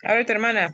Ahorita, hermana.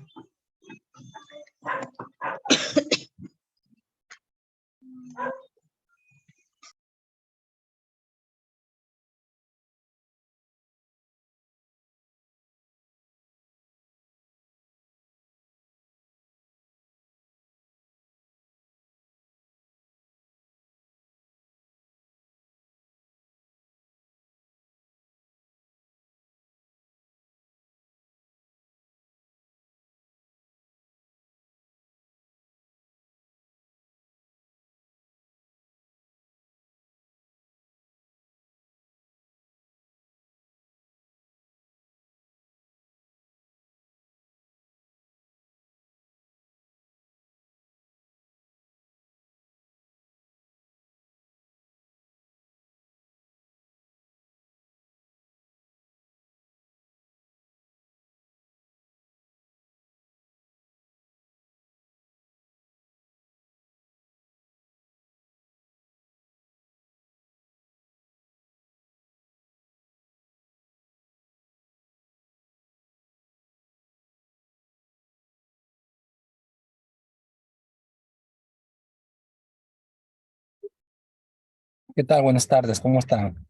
¿Qué tal? Buenas tardes, ¿cómo están?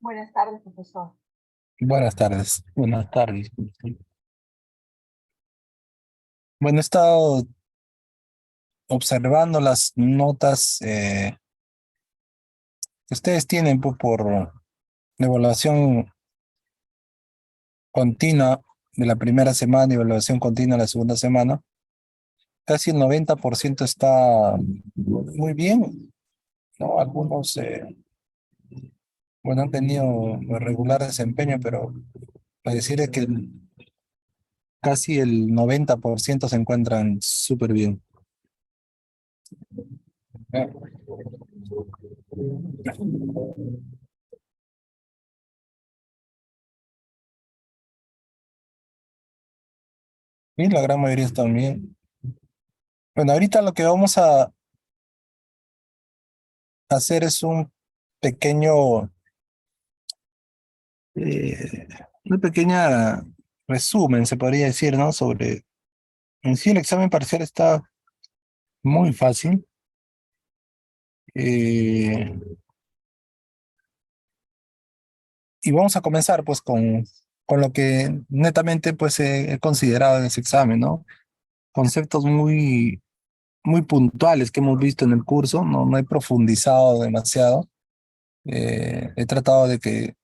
Buenas tardes, profesor. Buenas tardes, buenas tardes. Bueno, he estado observando las notas que ustedes tienen por la evaluación continua de la primera semana y evaluación continua de la segunda semana. Casi el 90% está muy bien, ¿no? Algunos, bueno, han tenido regular desempeño, pero pareciera que casi el 90% se encuentran súper bien. Y la gran mayoría están bien. Bueno, ahorita lo que vamos a hacer es un pequeño, eh, una pequeña resumen, se podría decir, ¿no? Sobre, en sí el examen parcial está muy fácil. eh, y vamos a comenzar pues con lo que netamente pues he considerado en ese examen, ¿no? Conceptos muy puntuales que hemos visto en el curso, no he profundizado demasiado. He tratado de que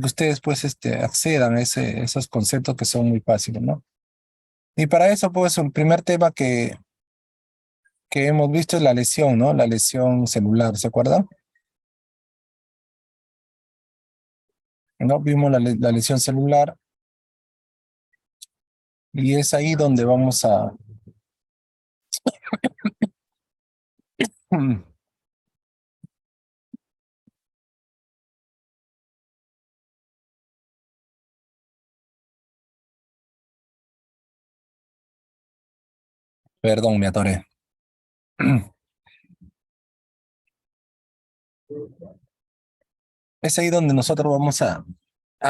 ustedes pues accedan a esos conceptos que son muy fáciles, ¿no? Y para eso pues un primer tema que hemos visto es la lesión, ¿no? La lesión celular, ¿se acuerdan? ¿No? Vimos la lesión celular y es ahí donde vamos a... Perdón, me atoré. Es ahí donde nosotros vamos a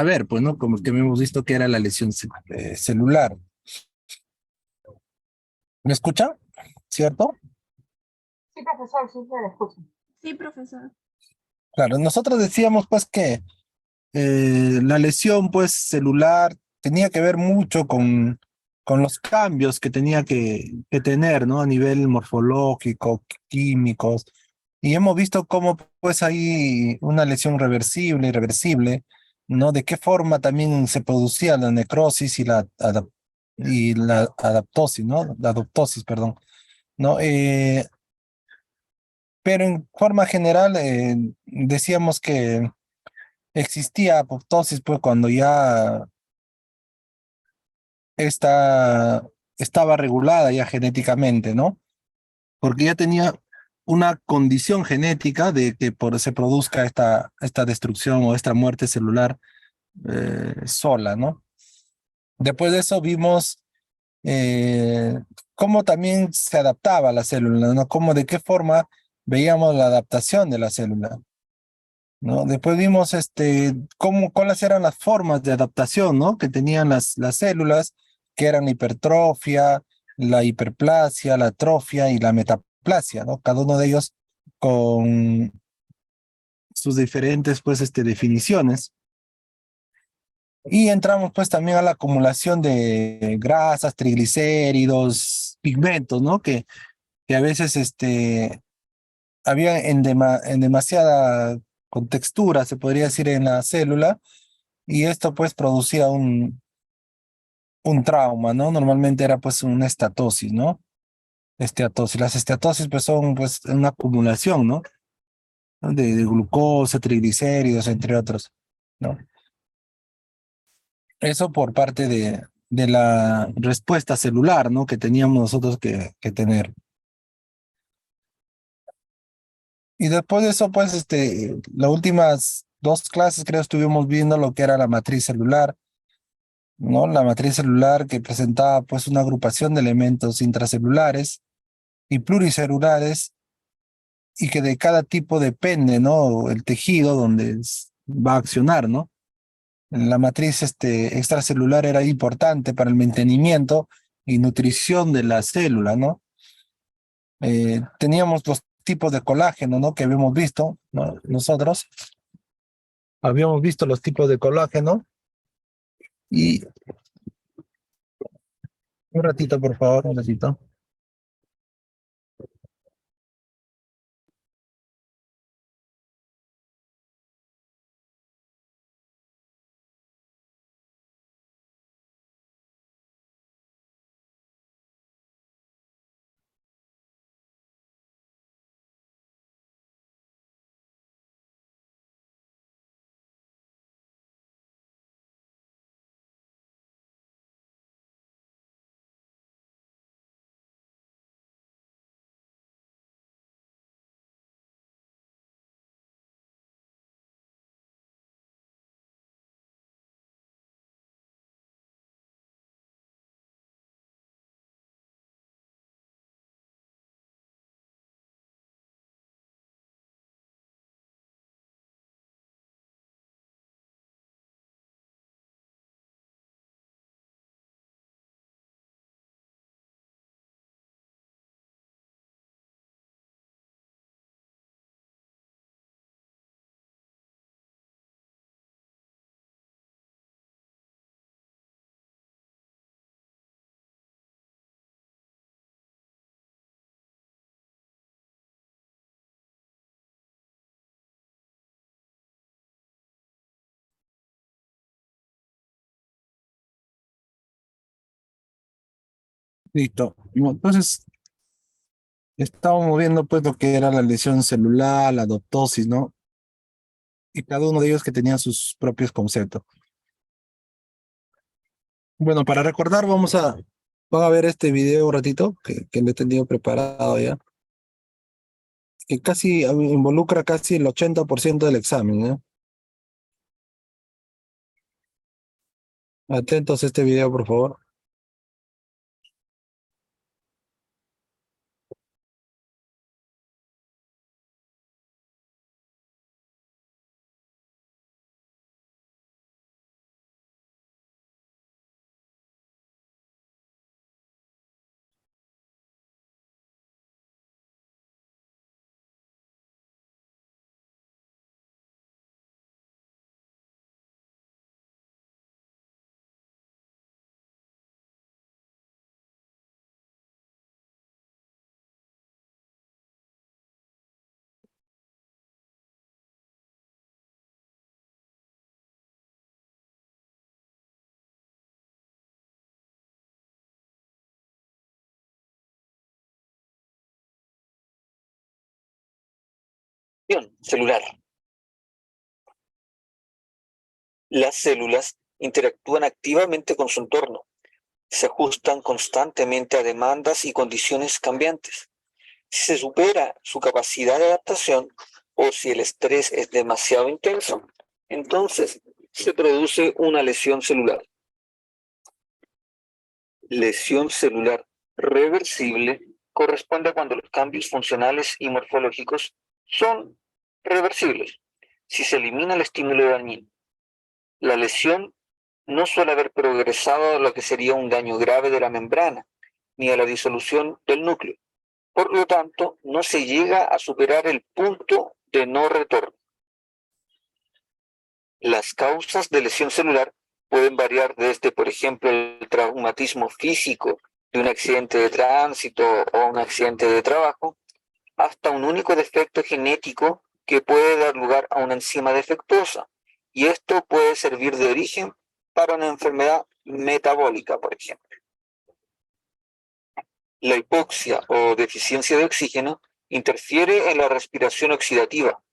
ver, pues, ¿no? Como que hemos visto que era la lesión celular. ¿Me escuchan? ¿Cierto? Sí, profesor, sí, se le escucha. Sí, profesor. Claro, nosotros decíamos pues que la lesión pues celular tenía que ver mucho con los cambios que tenía que tener, ¿no? A nivel morfológico, químicos. Y hemos visto cómo pues hay una lesión reversible, irreversible, ¿no? De qué forma también se producía la necrosis y la adaptosis, ¿no? La adoptosis, perdón, ¿no? Pero en forma general decíamos que existía apoptosis, pues cuando ya estaba regulada ya genéticamente, ¿no? Porque ya tenía una condición genética de que se produzca esta destrucción o esta muerte celular sola, ¿no? Después de eso vimos cómo también se adaptaba la célula, ¿no? Cómo, de qué forma veíamos la adaptación de la célula, ¿no? Después vimos cuáles eran las formas de adaptación, ¿no? Que tenían las células, que eran la hipertrofia, la hiperplasia, la atrofia y la metaplasia, ¿no? Cada uno de ellos con sus diferentes, pues, definiciones. Y entramos, pues, también a la acumulación de grasas, triglicéridos, pigmentos, ¿no? Que a veces, había en demasiada contextura, se podría decir, en la célula, y esto pues producía un trauma, ¿no? Normalmente era pues una estatosis, ¿no? Esteatosis. Las esteatosis pues son pues una acumulación, ¿no? De glucosa, triglicéridos, entre otros, ¿no? Eso por parte de la respuesta celular, ¿no? Que teníamos nosotros que tener. Y después de eso, pues, las últimas dos clases creo estuvimos viendo lo que era la matriz celular, ¿no? La matriz celular que presentaba pues una agrupación de elementos intracelulares y pluricelulares y que de cada tipo depende, ¿no? El tejido donde va a accionar, ¿no? La matriz extracelular era importante para el mantenimiento y nutrición de la célula, ¿no? Teníamos los tipos de colágeno, ¿no? Que habíamos visto, ¿no? Nosotros habíamos visto los tipos de colágeno y un ratito, por favor, un ratito. Listo. Entonces, estábamos viendo pues lo que era la lesión celular, la adoptosis, ¿no? Y cada uno de ellos que tenía sus propios conceptos. Bueno, para recordar, van a ver este video un ratito que le he tenido preparado ya, que casi involucra casi el 80% del examen, ¿no? Atentos a este video, por favor. Celular. Las células interactúan activamente con su entorno, se ajustan constantemente a demandas y condiciones cambiantes. Si se supera su capacidad de adaptación o si el estrés es demasiado intenso, entonces se produce una lesión celular. Lesión celular reversible corresponde a cuando los cambios funcionales y morfológicos son reversibles, si se elimina el estímulo dañino. La lesión no suele haber progresado a lo que sería un daño grave de la membrana, ni a la disolución del núcleo. Por lo tanto, no se llega a superar el punto de no retorno. Las causas de lesión celular pueden variar desde, por ejemplo, el traumatismo físico de un accidente de tránsito o un accidente de trabajo, hasta un único defecto genético que puede dar lugar a una enzima defectuosa. Y esto puede servir de origen para una enfermedad metabólica, por ejemplo. La hipoxia o deficiencia de oxígeno interfiere en la respiración oxidativa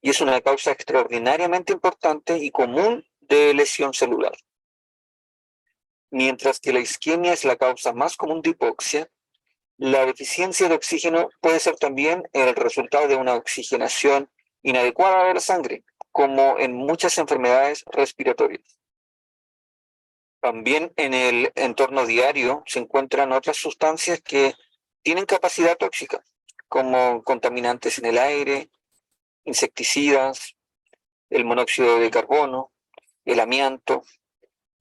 y es una causa extraordinariamente importante y común de lesión celular. Mientras que la isquemia es la causa más común de hipoxia, la deficiencia de oxígeno puede ser también el resultado de una oxigenación inadecuada de la sangre, como en muchas enfermedades respiratorias. También en el entorno diario se encuentran otras sustancias que tienen capacidad tóxica, como contaminantes en el aire, insecticidas, el monóxido de carbono, el amianto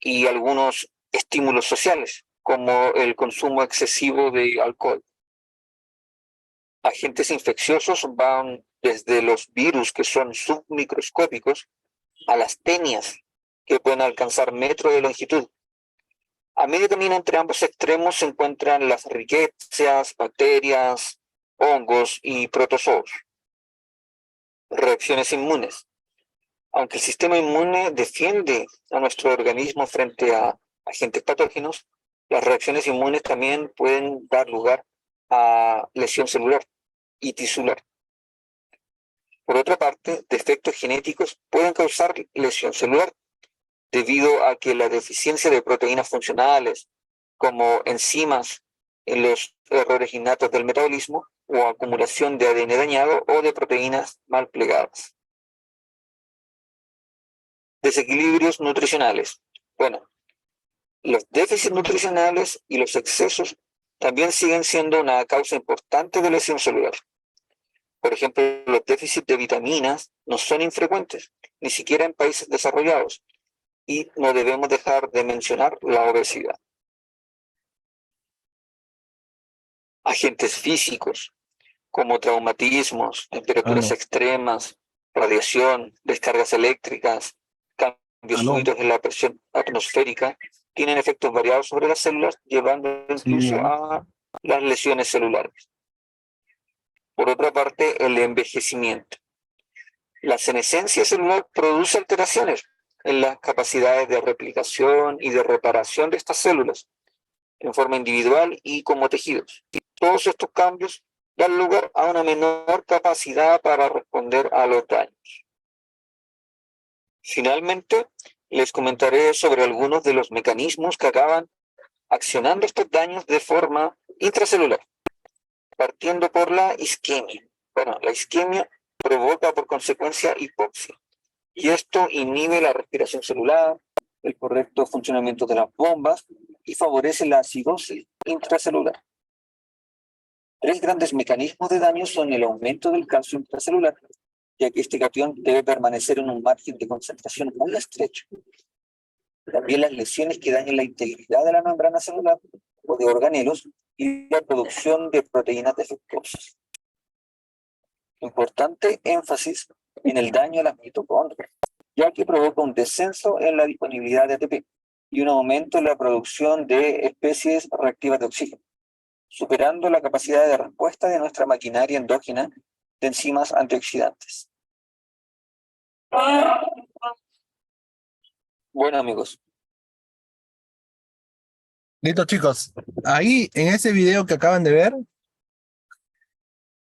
y algunos estímulos sociales, como el consumo excesivo de alcohol. Agentes infecciosos van desde los virus que son submicroscópicos a las tenias que pueden alcanzar metros de longitud. A medio camino entre ambos extremos se encuentran las ricketsias, bacterias, hongos y protozoos. Reacciones inmunes. Aunque el sistema inmune defiende a nuestro organismo frente a agentes patógenos, las reacciones inmunes también pueden dar lugar a lesión celular y tisular. Por otra parte, defectos genéticos pueden causar lesión celular debido a que la deficiencia de proteínas funcionales, como enzimas en los errores innatos del metabolismo o acumulación de ADN dañado o de proteínas mal plegadas. Desequilibrios nutricionales. Bueno, los déficits nutricionales y los excesos también siguen siendo una causa importante de lesión celular. Por ejemplo, los déficits de vitaminas no son infrecuentes, ni siquiera en países desarrollados, y no debemos dejar de mencionar la obesidad. Agentes físicos, como traumatismos, temperaturas extremas, radiación, descargas eléctricas, cambios súbitos en la presión atmosférica, tienen efectos variados sobre las células, llevando incluso a las lesiones celulares. Por otra parte, el envejecimiento. La senescencia celular produce alteraciones en las capacidades de replicación y de reparación de estas células, en forma individual y como tejidos. Todos estos cambios dan lugar a una menor capacidad para responder a los daños. Finalmente, les comentaré sobre algunos de los mecanismos que acaban accionando estos daños de forma intracelular, partiendo por la isquemia. Bueno, la isquemia provoca por consecuencia hipoxia, y esto inhibe la respiración celular, el correcto funcionamiento de las bombas y favorece la acidosis intracelular. Tres grandes mecanismos de daño son el aumento del calcio intracelular, ya que este catión debe permanecer en un margen de concentración muy estrecho. También las lesiones que dañan la integridad de la membrana celular o de organelos y la producción de proteínas defectuosas. Importante énfasis en el daño a las mitocondrias, ya que provoca un descenso en la disponibilidad de ATP y un aumento en la producción de especies reactivas de oxígeno, superando la capacidad de respuesta de nuestra maquinaria endógena de enzimas antioxidantes. Bueno, amigos. Listo, chicos. Ahí, en ese video que acaban de ver,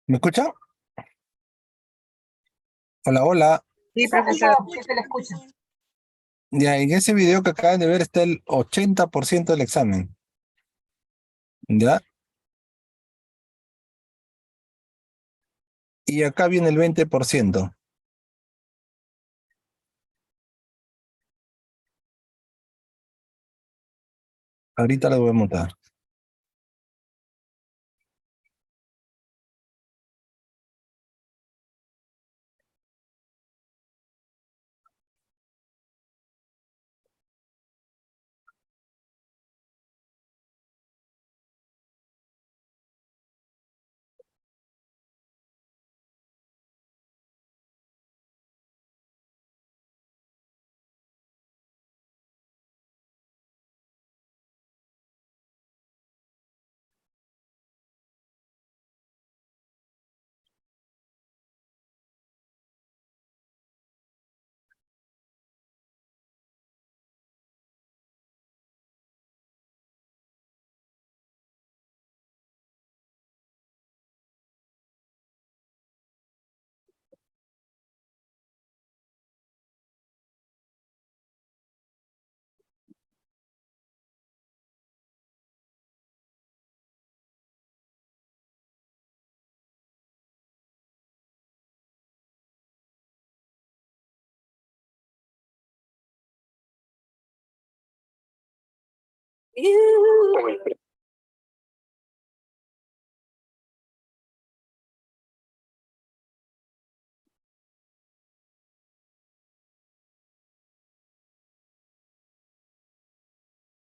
¿me escuchan? Hola, hola. Sí, profesor, sí se le escucha. Ya, en ese video que acaban de ver está el 80% del examen. ¿Ya? Y acá viene el 20%. Ahorita le voy a mutar.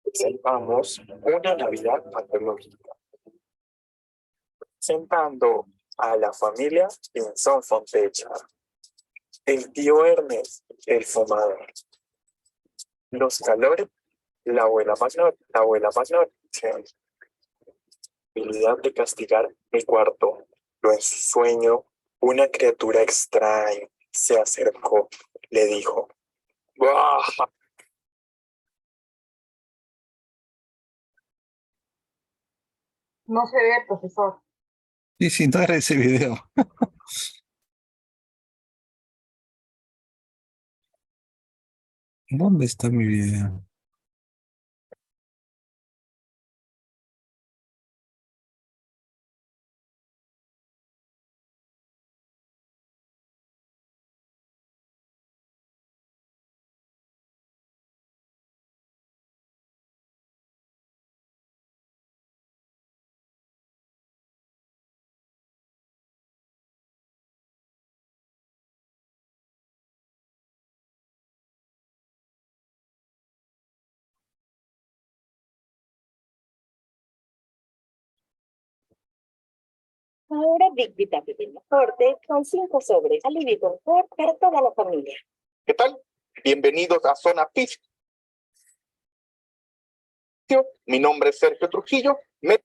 Observamos una Navidad patológica, sentando a la familia Pinzón Fontecha, el tío Ernest, el fumador, los calores, la abuela Magnolia, habilidad de castigar el cuarto. Pero en su sueño, una criatura extraña se acercó, le dijo: ¡Bah! No se ve, profesor. Sí, sí, no era ese video. ¿Dónde está mi video? Ahora Big Vitamina Forte con 5 sobres. Alivio y confort para toda la familia. ¿Qué tal? Bienvenidos a Zona Fisio. Mi nombre es Sergio Trujillo. ¿Me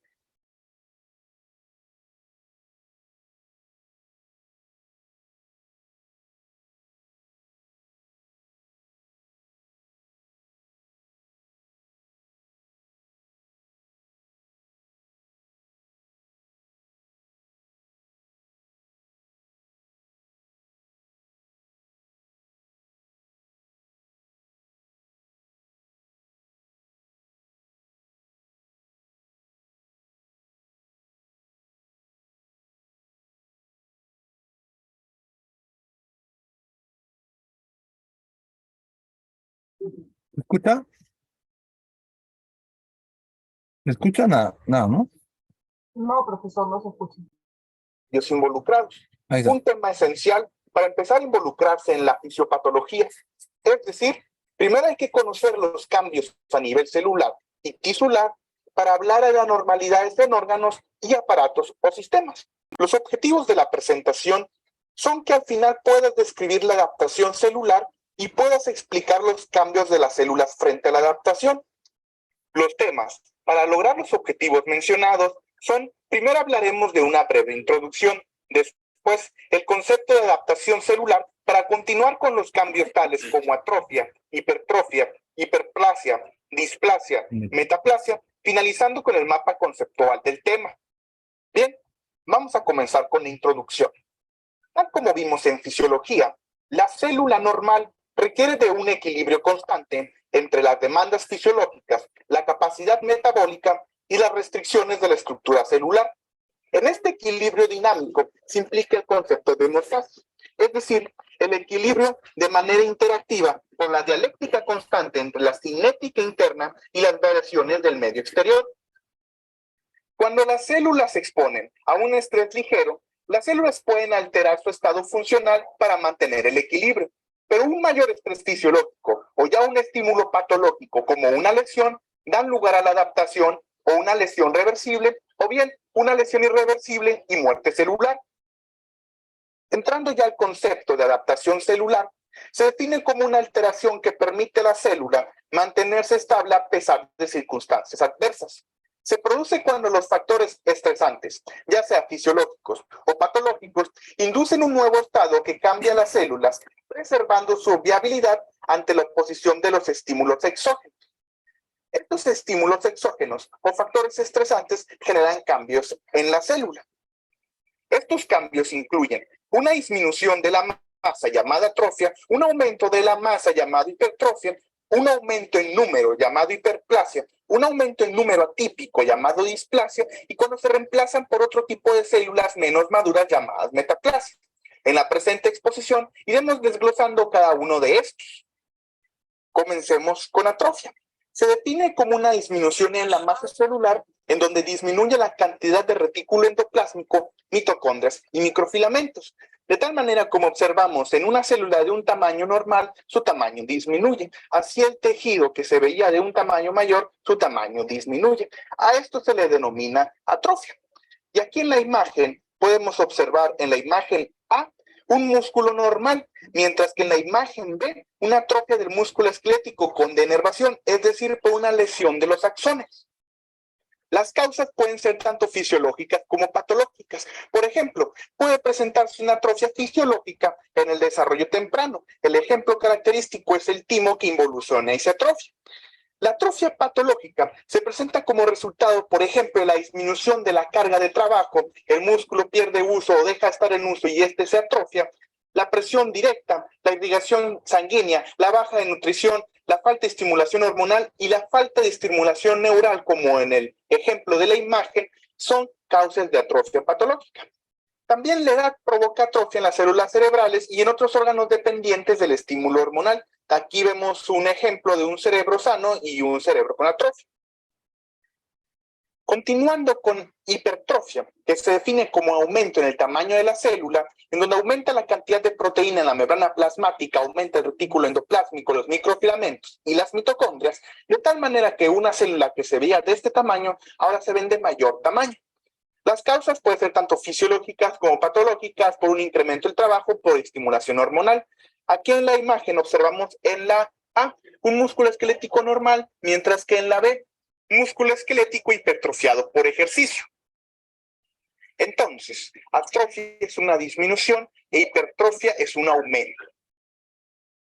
escucha? ¿Me escucha? Nada, nada, ¿no? No, profesor, no se escucha. Involucrados. Ahí está. Un tema esencial para empezar a involucrarse en la fisiopatología. Es decir, primero hay que conocer los cambios a nivel celular y tisular para hablar de anormalidades en órganos y aparatos o sistemas. Los objetivos de la presentación son que al final puedas describir la adaptación celular y puedas explicar los cambios de las células frente a la adaptación. Los temas para lograr los objetivos mencionados son: primero hablaremos de una breve introducción, después el concepto de adaptación celular para continuar con los cambios tales como atrofia, hipertrofia, hiperplasia, displasia, metaplasia, finalizando con el mapa conceptual del tema. Bien, vamos a comenzar con la introducción. Tal como vimos en fisiología, la célula normal requiere de un equilibrio constante entre las demandas fisiológicas, la capacidad metabólica y las restricciones de la estructura celular. En este equilibrio dinámico se implica el concepto de homeostasis, es decir, el equilibrio de manera interactiva por la dialéctica constante entre la cinética interna y las variaciones del medio exterior. Cuando las células se exponen a un estrés ligero, las células pueden alterar su estado funcional para mantener el equilibrio, pero un mayor estrés fisiológico o ya un estímulo patológico como una lesión dan lugar a la adaptación o una lesión reversible o bien una lesión irreversible y muerte celular. Entrando ya al concepto de adaptación celular, se define como una alteración que permite a la célula mantenerse estable a pesar de circunstancias adversas. Se produce cuando los factores estresantes, ya sea fisiológicos o patológicos, inducen un nuevo estado que cambia las células, preservando su viabilidad ante la oposición de los estímulos exógenos. Estos estímulos exógenos o factores estresantes generan cambios en la célula. Estos cambios incluyen una disminución de la masa llamada atrofia, un aumento de la masa llamado hipertrofia, un aumento en número llamado hiperplasia, un aumento en número atípico llamado displasia y cuando se reemplazan por otro tipo de células menos maduras llamadas metaplasia. En la presente exposición iremos desglosando cada uno de estos. Comencemos con atrofia. Se define como una disminución en la masa celular en donde disminuye la cantidad de retículo endoplásmico, mitocondrias y microfilamentos. De tal manera como observamos en una célula de un tamaño normal, su tamaño disminuye. Así el tejido que se veía de un tamaño mayor, su tamaño disminuye. A esto se le denomina atrofia. Y aquí en la imagen podemos observar en la imagen A un músculo normal, mientras que en la imagen B una atrofia del músculo esquelético con denervación, es decir, por una lesión de los axones. Las causas pueden ser tanto fisiológicas como patológicas. Por ejemplo, puede presentarse una atrofia fisiológica en el desarrollo temprano. El ejemplo característico es el timo que involuciona esa atrofia. La atrofia patológica se presenta como resultado, por ejemplo, de la disminución de la carga de trabajo, el músculo pierde uso o deja de estar en uso y este se atrofia, la presión directa, la irrigación sanguínea, la baja de nutrición, la falta de estimulación hormonal y la falta de estimulación neural, como en el ejemplo de la imagen, son causas de atrofia patológica. También la edad provoca atrofia en las células cerebrales y en otros órganos dependientes del estímulo hormonal. Aquí vemos un ejemplo de un cerebro sano y un cerebro con atrofia. Continuando con hipertrofia, que se define como aumento en el tamaño de la célula, en donde aumenta la cantidad de proteína en la membrana plasmática, aumenta el retículo endoplásmico, los microfilamentos y las mitocondrias, de tal manera que una célula que se veía de este tamaño ahora se ven de mayor tamaño. Las causas pueden ser tanto fisiológicas como patológicas, por un incremento del trabajo, por estimulación hormonal. Aquí en la imagen observamos en la A un músculo esquelético normal, mientras que en la B músculo esquelético hipertrofiado por ejercicio. Entonces, atrofia es una disminución e hipertrofia es un aumento.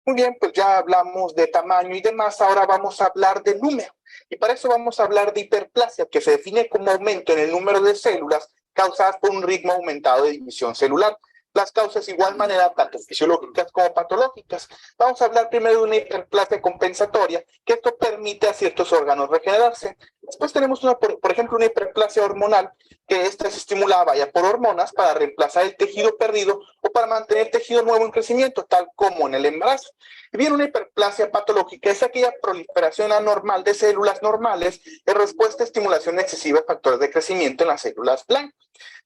Muy bien, pues ya hablamos de tamaño y demás, ahora vamos a hablar de número. Y para eso vamos a hablar de hiperplasia, que se define como aumento en el número de células causadas por un ritmo aumentado de división celular. Las causas de igual manera, tanto fisiológicas como patológicas. Vamos a hablar primero de una hiperplasia compensatoria, que esto permite a ciertos órganos regenerarse. Después tenemos, por ejemplo, una hiperplasia hormonal, que esta se estimulaba ya por hormonas para reemplazar el tejido perdido o para mantener el tejido nuevo en crecimiento, tal como en el embarazo. Y bien, una hiperplasia patológica es aquella proliferación anormal de células normales en respuesta a estimulación excesiva de factores de crecimiento en las células blancas.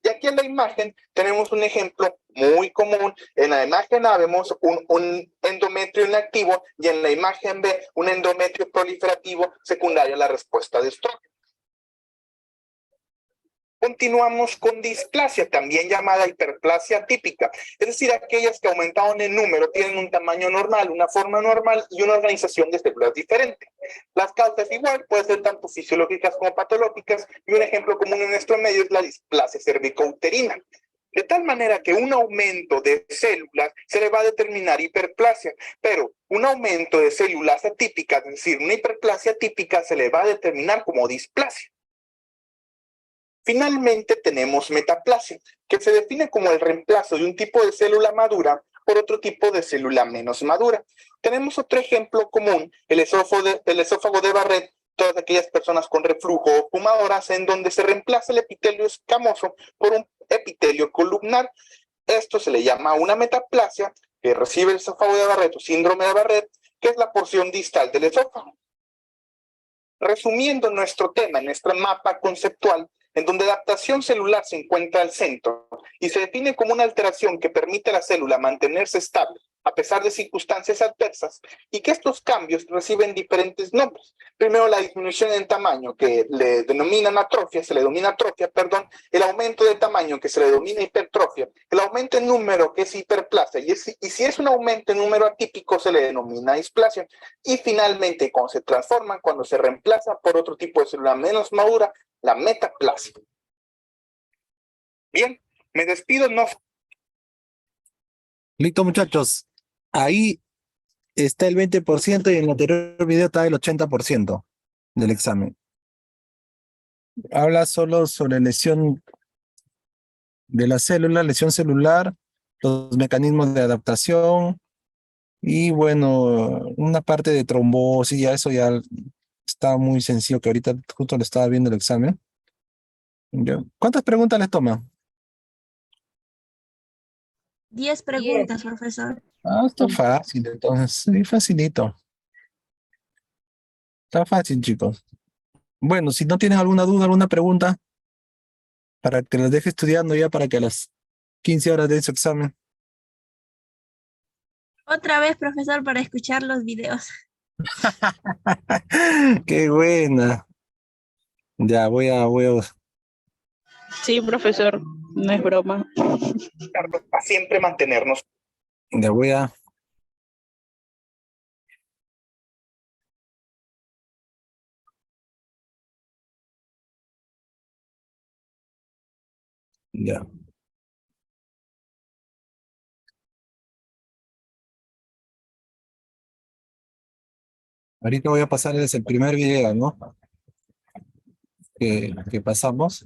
Y aquí en la imagen tenemos un ejemplo muy común. En la imagen A vemos un endometrio inactivo y en la imagen B un endometrio proliferativo secundario a la respuesta de estrógeno. Continuamos con displasia, también llamada hiperplasia típica, es decir, aquellas que aumentaron en número, tienen un tamaño normal, una forma normal y una organización de células diferente. Las causas igual pueden ser tanto fisiológicas como patológicas y un ejemplo común en nuestro medio es la displasia cervicouterina. De tal manera que un aumento de células se le va a determinar hiperplasia, pero un aumento de células atípicas, es decir, una hiperplasia típica se le va a determinar como displasia. Finalmente tenemos metaplasia, que se define como el reemplazo de un tipo de célula madura por otro tipo de célula menos madura. Tenemos otro ejemplo común, el esófago de Barrett, todas aquellas personas con reflujo o fumadoras, en donde se reemplaza el epitelio escamoso por un epitelio columnar. Esto se le llama una metaplasia, que recibe el esófago de Barrett o síndrome de Barrett, que es la porción distal del esófago. Resumiendo nuestro tema, en nuestro mapa conceptual, en donde la adaptación celular se encuentra al centro y se define como una alteración que permite a la célula mantenerse estable a pesar de circunstancias adversas, y que estos cambios reciben diferentes nombres. Primero, la disminución en tamaño, que le denominan atrofia, el aumento de tamaño, que se le denomina hipertrofia, el aumento en número, que es hiperplasia, y si es un aumento en número atípico, se le denomina displasia, y finalmente, cuando se transforman, cuando se reemplaza por otro tipo de célula menos madura, la metaplasia. Bien, me despido, no. Listo, muchachos. Ahí está el 20% y en el anterior video está el 80% del examen. Habla solo sobre lesión de la célula, lesión celular, los mecanismos de adaptación y bueno, una parte de trombosis, ya eso ya está muy sencillo, que ahorita justo lo estaba viendo el examen. Ya. ¿Cuántas preguntas les toma? 10 preguntas, profesor. Ah, está fácil, entonces, sí, facilito. Está fácil, chicos. Bueno, si no tienen alguna duda, alguna pregunta, para que los deje estudiando ya para que a las 15 horas de su examen. Otra vez, profesor, para escuchar los videos. Qué buena. Ya, voy a, Sí, profesor, no es broma. Para siempre mantenernos. ya voy a. Ya. Ahorita voy a pasarles el primer video, ¿no? Que pasamos.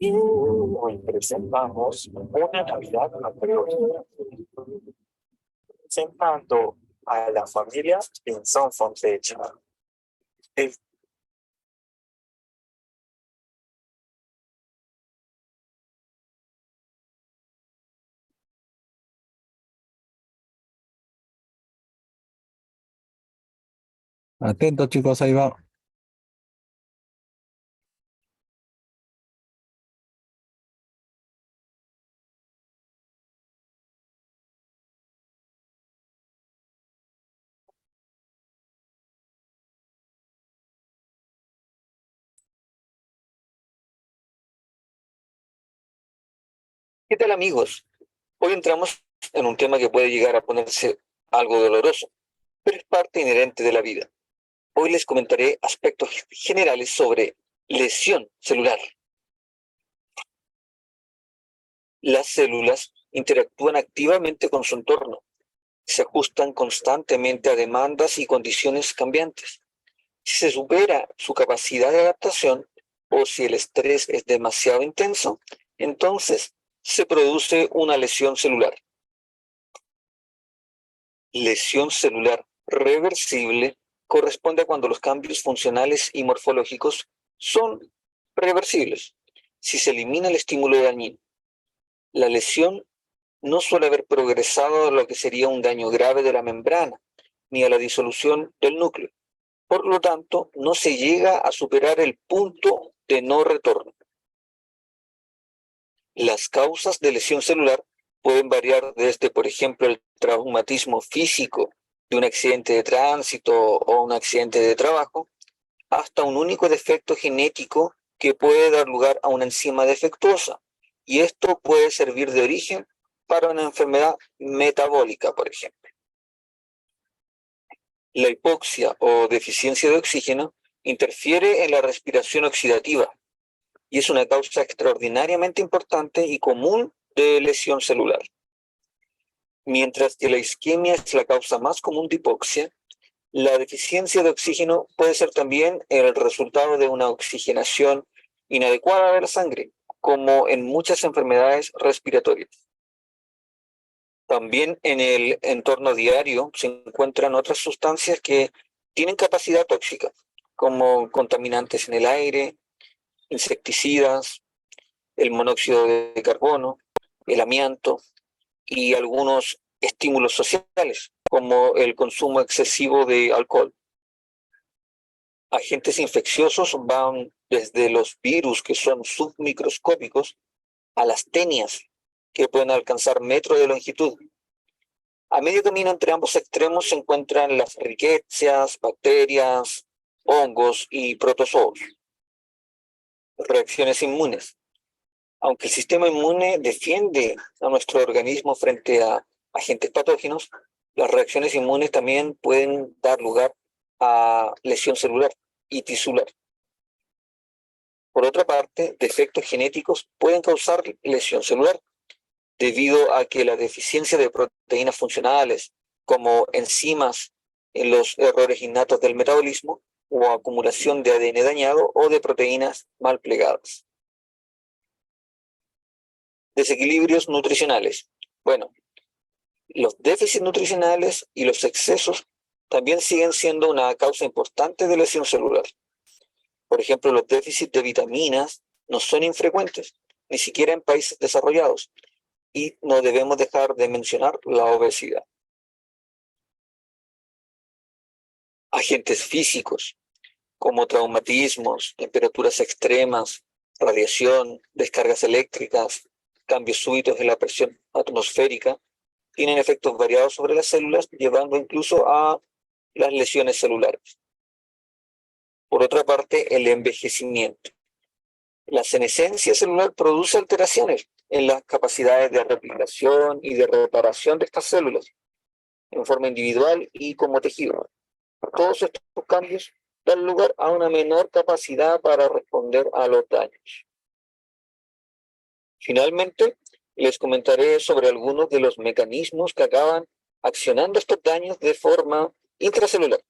Y hoy presentamos una Navidad patriótica, presentando a la familia Pinzón Fontecha. El Atentos, chicos, ahí va. ¿Qué tal, amigos? Hoy entramos en un tema que puede llegar a ponerse algo doloroso, pero es parte inherente de la vida. Hoy les comentaré aspectos generales sobre lesión celular. Las células interactúan activamente con su entorno, se ajustan constantemente a demandas y condiciones cambiantes. Si se supera su capacidad de adaptación o si el estrés es demasiado intenso, entonces se produce una lesión celular. Lesión celular reversible corresponde a cuando los cambios funcionales y morfológicos son reversibles. Si se elimina el estímulo dañino, la lesión no suele haber progresado a lo que sería un daño grave de la membrana, ni a la disolución del núcleo. Por lo tanto, no se llega a superar el punto de no retorno. Las causas de lesión celular pueden variar desde, por ejemplo, el traumatismo físico de un accidente de tránsito o un accidente de trabajo, hasta un único defecto genético que puede dar lugar a una enzima defectuosa, y esto puede servir de origen para una enfermedad metabólica, por ejemplo. La hipoxia o deficiencia de oxígeno interfiere en la respiración oxidativa y es una causa extraordinariamente importante y común de lesión celular. Mientras que la isquemia es la causa más común de hipoxia, la deficiencia de oxígeno puede ser también el resultado de una oxigenación inadecuada de la sangre, como en muchas enfermedades respiratorias. También en el entorno diario se encuentran otras sustancias que tienen capacidad tóxica, como contaminantes en el aire, insecticidas, el monóxido de carbono, el amianto, y algunos estímulos sociales, como el consumo excesivo de alcohol. Agentes infecciosos van desde los virus, que son submicroscópicos, a las tenias, que pueden alcanzar metros de longitud. A medio camino entre ambos extremos se encuentran las ricketsias, bacterias, hongos y protozoos. Reacciones inmunes. Aunque el sistema inmune defiende a nuestro organismo frente a agentes patógenos, las reacciones inmunes también pueden dar lugar a lesión celular y tisular. Por otra parte, defectos genéticos pueden causar lesión celular, debido a que la deficiencia de proteínas funcionales, como enzimas en los errores innatos del metabolismo, o acumulación de ADN dañado o de proteínas mal plegadas. Desequilibrios nutricionales. Bueno, los déficits nutricionales y los excesos también siguen siendo una causa importante de lesión celular. Por ejemplo, los déficits de vitaminas no son infrecuentes, ni siquiera en países desarrollados, y no debemos dejar de mencionar la obesidad. Agentes físicos, como traumatismos, temperaturas extremas, radiación, descargas eléctricas, cambios súbitos en la presión atmosférica, tienen efectos variados sobre las células, llevando incluso a las lesiones celulares. Por otra parte, el envejecimiento. La senescencia celular produce alteraciones en las capacidades de replicación y de reparación de estas células, en forma individual y como tejido. Todos estos cambios dan lugar a una menor capacidad para responder a los daños. Finalmente, les comentaré sobre algunos de los mecanismos que acaban accionando estos daños de forma intracelular,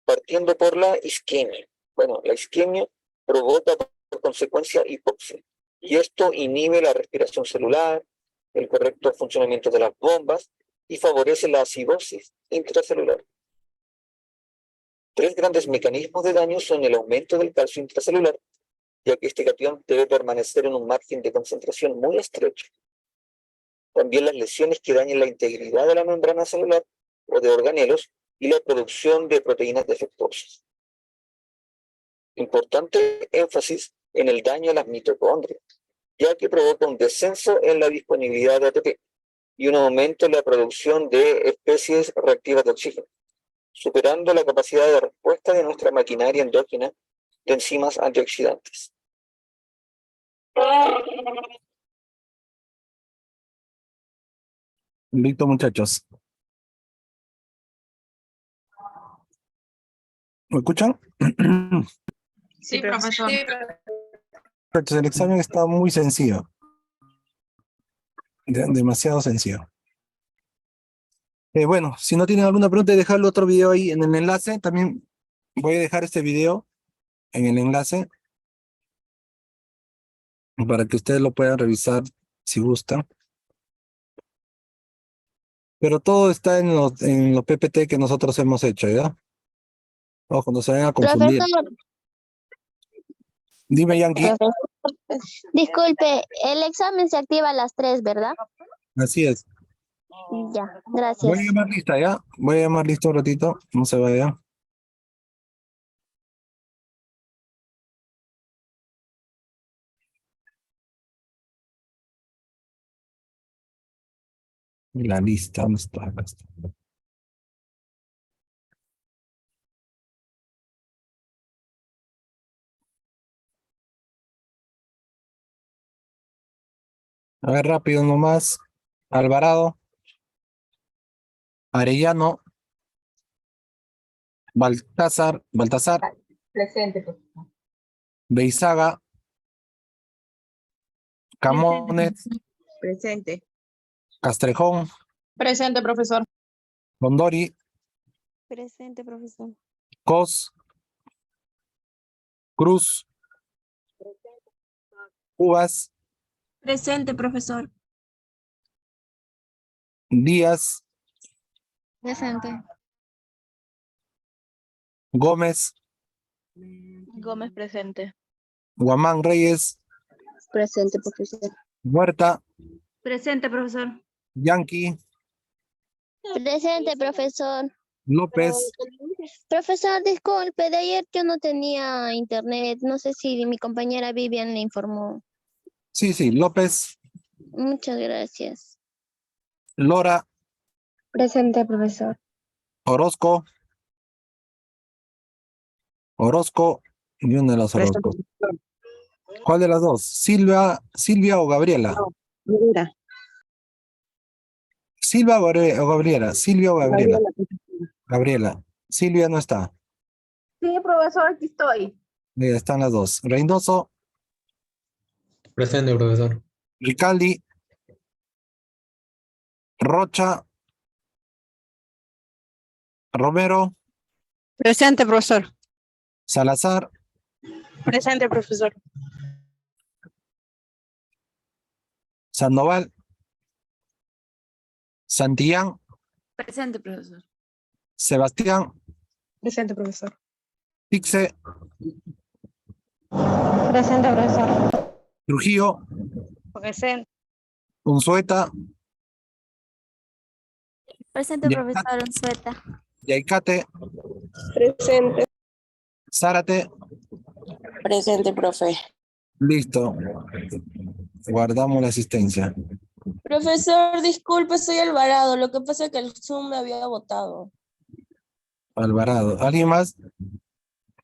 partiendo por la isquemia. Bueno, la isquemia provoca por consecuencia hipoxia, y esto inhibe la respiración celular, el correcto funcionamiento de las bombas y favorece la acidosis intracelular. Tres grandes mecanismos de daño son el aumento del calcio intracelular, ya que este catión debe permanecer en un margen de concentración muy estrecho. También las lesiones que dañen la integridad de la membrana celular o de organelos y la producción de proteínas defectuosas. Importante énfasis en el daño a las mitocondrias, ya que provoca un descenso en la disponibilidad de ATP y un aumento en la producción de especies reactivas de oxígeno, superando la capacidad de respuesta de nuestra maquinaria endógena de enzimas antioxidantes. Listo, muchachos. ¿Me escuchan? Sí, profesor. Muchachos, el examen está muy sencillo. Demasiado sencillo. Bueno, si no tienen alguna pregunta, dejarle otro video ahí en el enlace. También voy a dejar este video en el enlace para que ustedes lo puedan revisar si gustan. Pero todo está en los PPT que nosotros hemos hecho, ¿ya? Ojo, no se vayan a confundir. Profesor, Dime, Yankee. disculpe, el examen se activa a las 3, ¿verdad? Así es. Ya, Voy a gracias. llamar lista, ¿ya? Voy a llamar lista un ratito. No se vaya. La lista, ¿dónde está? Acá está. A ver, rápido nomás. Alvarado. Arellano. Baltasar. Presente, profesor. Beizaga. Camones. Presente. Castrejón. Presente, profesor. Bondori. Presente, profesor. Cos. Cruz. Uvas. Presente, profesor. Díaz. Presente. Gómez. Gómez, presente. Guamán Reyes. Presente, profesor. Huerta. Presente, profesor. Yankee, Presente, profesor. López, Profesor, disculpe, de ayer yo no tenía internet. No sé si mi compañera Vivian le informó. sí, López, Muchas gracias. Lora, Presente, profesor. Orozco, y una de las Orozco. ¿Cuál de las dos? Silvia o Gabriela. Silvia o Gabriela. Silvia o Gabriela. Gabriela. Silvia no está. Sí, profesor, aquí estoy. Están las dos. Reynoso, Presente, profesor. Ricaldi, Rocha, Romero, Presente, profesor. Salazar, Presente, profesor. Sandoval, Santillán, Presente, profesor. Sebastián, Presente, profesor. Pixe, Presente, profesor. Trujillo, Presente. Unzueta, Presente, Ya- profesor Unzueta. Yaicate, Presente. Zárate. Presente, profe. Listo. Guardamos la asistencia. Profesor, disculpe, soy Alvarado. Lo que pasa es que el Zoom me había botado. Alvarado. ¿Alguien más?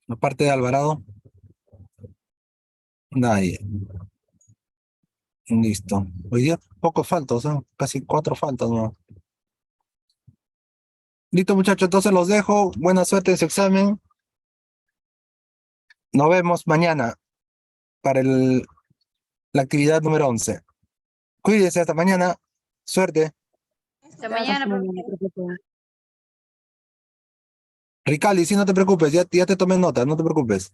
Aparte de Alvarado. Nadie. Listo. Hoy día pocos faltos, ¿eh? Casi 4 faltas, ¿no? Listo, muchachos. Entonces los dejo. Buena suerte en su examen. Nos vemos mañana para la actividad número 11. Cuídense hasta mañana. Suerte. Hasta mañana, profesor. Ricali, sí, no te preocupes. Ya te tomé nota. No te preocupes.